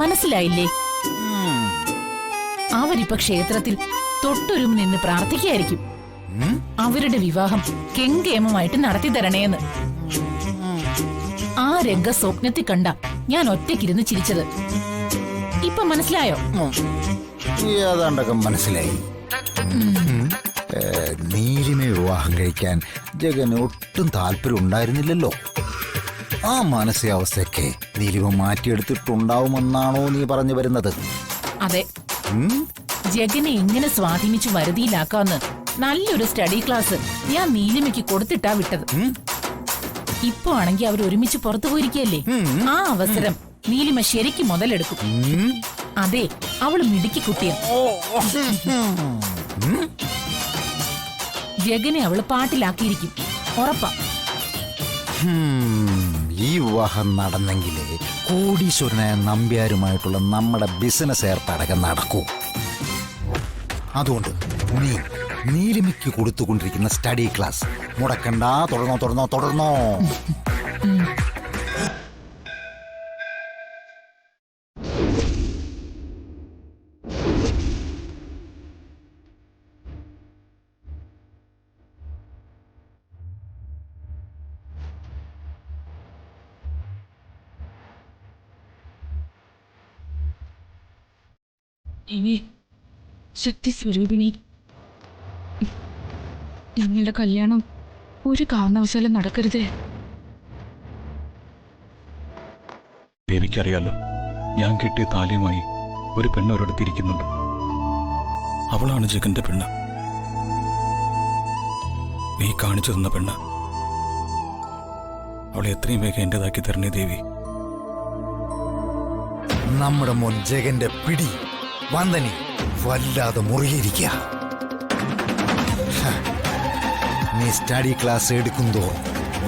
മനസ്സിലായില്ലേ? അവരിപ്പോ ക്ഷേത്രത്തിൽ തൊട്ടൊരും നിന്ന് പ്രാർത്ഥിക്കായിരിക്കും അവരുടെ വിവാഹം കെങ്കേമമായിട്ട് നടത്തി തരണേന്ന്. ആ രംഗ സ്വപ്നത്തിൽ കണ്ട ഞാൻ ഒറ്റയ്ക്കിരുന്ന് ചിരിച്ചത്. ഇപ്പൊ മനസ്സിലായോ? ഏതാണ്ടൊക്കെ മനസ്സിലായി. നീലിമയെ വിവാഹം കഴിക്കാൻ ജഗന് ഒട്ടും താല്പര്യം ഉണ്ടായിരുന്നില്ലല്ലോ. ആ മാനസികാവസ്ഥയൊക്കെ നീലിമ മാറ്റിയെടുത്തിട്ടുണ്ടാവുമെന്നാണോ നീ പറഞ്ഞു വരുന്നത്? അതെ, ജഗനെ എങ്ങനെ സ്വാധീനിച്ചു വരുതിയിലാക്കാന്ന് നല്ലൊരു സ്റ്റഡി ക്ലാസ് ഞാൻ നീലിമയ്ക്ക് കൊടുത്തിട്ടാ വിട്ടത്. ഇപ്പൊ ആണെങ്കി അവർ ഒരുമിച്ച് പുറത്തു പോയിരിക്കല്ലേ. ആ അവസരം നീലിമ ശരിക്കും മുതലെടുക്കും. അതെ, അവള് മിടുക്കി കുട്ടിയ. ജഗനെ അവള് പാട്ടിലാക്കിയിരിക്കും, ഉറപ്പാ. ഈ വിവാഹം നടന്നെങ്കിലേ കോടീശ്വരനായ നമ്പ്യാരുമായിട്ടുള്ള നമ്മുടെ ബിസിനസ് ഏർപ്പാടൊക്കെ നടക്കൂ. അതുകൊണ്ട് നീ നീലിമയ്ക്ക് കൊടുത്തുകൊണ്ടിരിക്കുന്ന സ്റ്റഡി ക്ലാസ് മുടക്കണ്ട. തുടർന്നോ. ശക്തി സ്വരൂപിണി, ഞങ്ങളുടെ കല്യാണം ഒരു കാരണവശാലും നടക്കരുതേ. ദേവിക്കറിയാലോ, ഞാൻ കിട്ടിയ താലിയുമായി ഒരു പെണ്ണ് ഒരിടത്തിരിക്കുന്നുണ്ട്. അവളാണ് ജഗന്റെ പെണ്ണ്. നീ കാണിച്ചു തന്ന പെണ്ണ്. അവളെ എത്രയും വേഗം എന്റേതാക്കി തരണേ ദേവി. നമ്മുടെ മോൻ ജഗന്റെ പിടി വന്ദനി വല്ലാതെ മുറുകിയിരിക്കുക. നീ സ്റ്റഡി ക്ലാസ് എടുക്കുന്തോ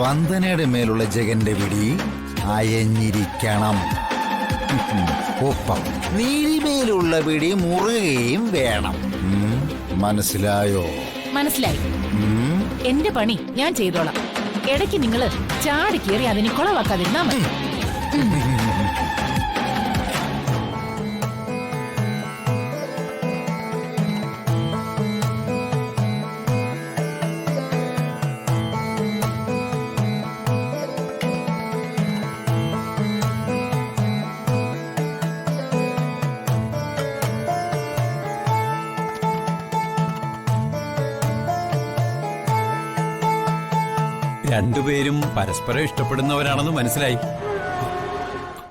വന്ദനയുടെ മേലുള്ള ജഗന്റെ പിടി അയഞ്ഞിരിക്കണം. ഒപ്പം നീലിമേലുള്ള പിടി മുറുകയും വേണം. മനസ്സിലായോ? മനസ്സിലായി. എന്റെ പണി ഞാൻ ചെയ്തോളാം. ഇടയ്ക്ക് നിങ്ങള് ചാടി കയറി അതിനെ കുളവാക്കാതിരുന്നാ മതി. രണ്ടുപേരും പരസ്പരം ഇഷ്ടപ്പെടുന്നവരാണെന്ന് മനസ്സിലായി.